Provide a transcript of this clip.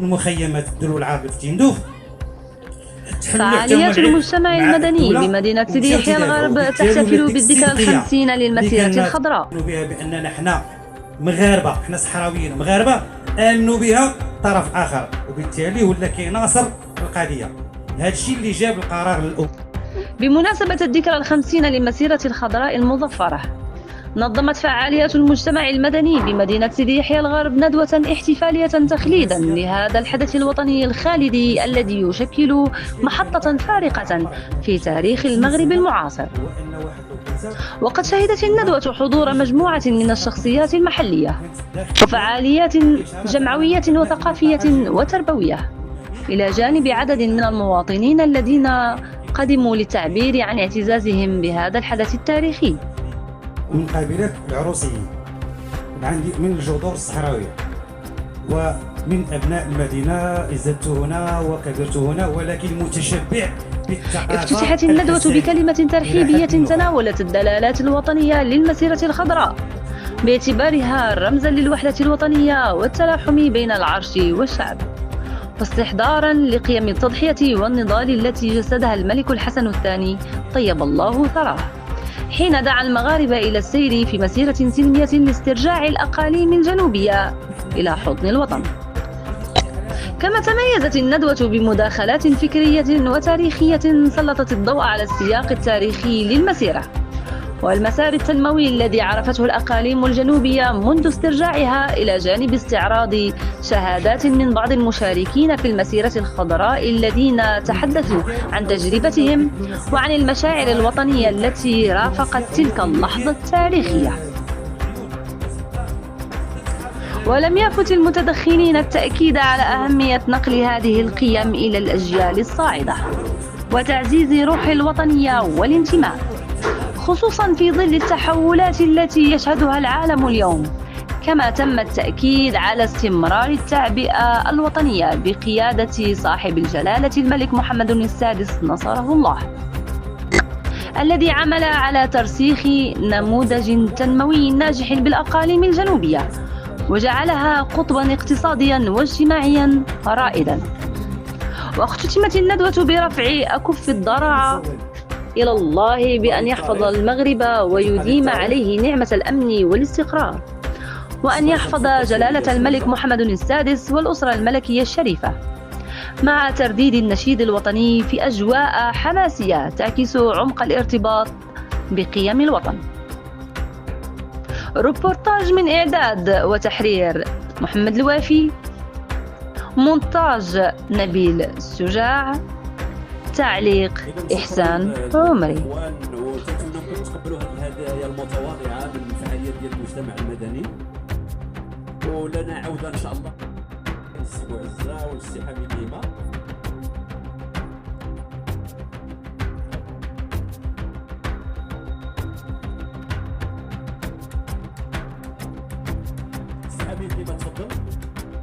المخيمات الدلو العاقل في تندوف. فعاليات المجتمع المدني بمدينة سيدي يحيى الغرب تحتفل بالذكرى الخمسين للمسيرة الخضراء. بها بأننا حنا مغاربة، حنا صحراويين مغاربة آمنوا بها طرف آخر، وبالتالي ولا كيناصر القضية. هذا الشيء اللي جاب القرار للأمم. بمناسبة الذكرى الخمسين للمسيرة الخضراء المظفرة، نظمت فعاليات المجتمع المدني بمدينة سيدي يحيى الغرب ندوة احتفالية تخليدا لهذا الحدث الوطني الخالدي الذي يشكل محطة فارقة في تاريخ المغرب المعاصر. وقد شهدت الندوة حضور مجموعة من الشخصيات المحلية وفعاليات جمعوية وثقافية وتربوية، إلى جانب عدد من المواطنين الذين قدموا للتعبير عن اعتزازهم بهذا الحدث التاريخي. من قبيلة العروسيين، من الجذور الصحراوية، ومن أبناء المدينة، ازددت هنا وكبرت هنا، ولكن متشبع بالثقافة. افتتحت الندوة بكلمة ترحيبية تناولت الدلالات الوطنية للمسيرة الخضراء باعتبارها رمزا للوحدة الوطنية والتلاحم بين العرش والشعب، واستحضارا لقيم التضحية والنضال التي جسدها الملك الحسن الثاني طيب الله ثراه، حين دعا المغاربة إلى السير في مسيرة سلمية لاسترجاع الأقاليم الجنوبية إلى حضن الوطن. كما تميزت الندوة بمداخلات فكرية وتاريخية سلطت الضوء على السياق التاريخي للمسيرة والمسار التنموي الذي عرفته الأقاليم الجنوبية منذ استرجاعها، إلى جانب استعراض شهادات من بعض المشاركين في المسيرة الخضراء الذين تحدثوا عن تجربتهم وعن المشاعر الوطنية التي رافقت تلك اللحظة التاريخية. ولم يفت المتدخلين التأكيد على أهمية نقل هذه القيم إلى الأجيال الصاعدة وتعزيز روح الوطنية والانتماء، خصوصا في ظل التحولات التي يشهدها العالم اليوم. كما تم التأكيد على استمرار التعبئة الوطنية بقيادة صاحب الجلالة الملك محمد السادس نصره الله، الذي عمل على ترسيخ نموذج تنموي ناجح بالأقاليم الجنوبية وجعلها قطبا اقتصاديا واجتماعيا رائدا. واختتمت الندوة برفع أكف الضراعة إلى الله بأن يحفظ المغرب ويديم عليه نعمة الأمن والاستقرار، وأن يحفظ جلالة الملك محمد السادس والأسرة الملكية الشريفة، مع ترديد النشيد الوطني في أجواء حماسية تعكس عمق الارتباط بقيم الوطن. روبورتاج من إعداد وتحرير محمد الوافي، مونتاج نبيل السجاع، تعليق إحسان عمري. تقبلوا هذه الهدايا المتواضعة من الفعاليات ديال المجتمع المدني، ولنا عودة إن شاء الله الأسبوع الزا والاستحام ديما. استحام ديما تفضل.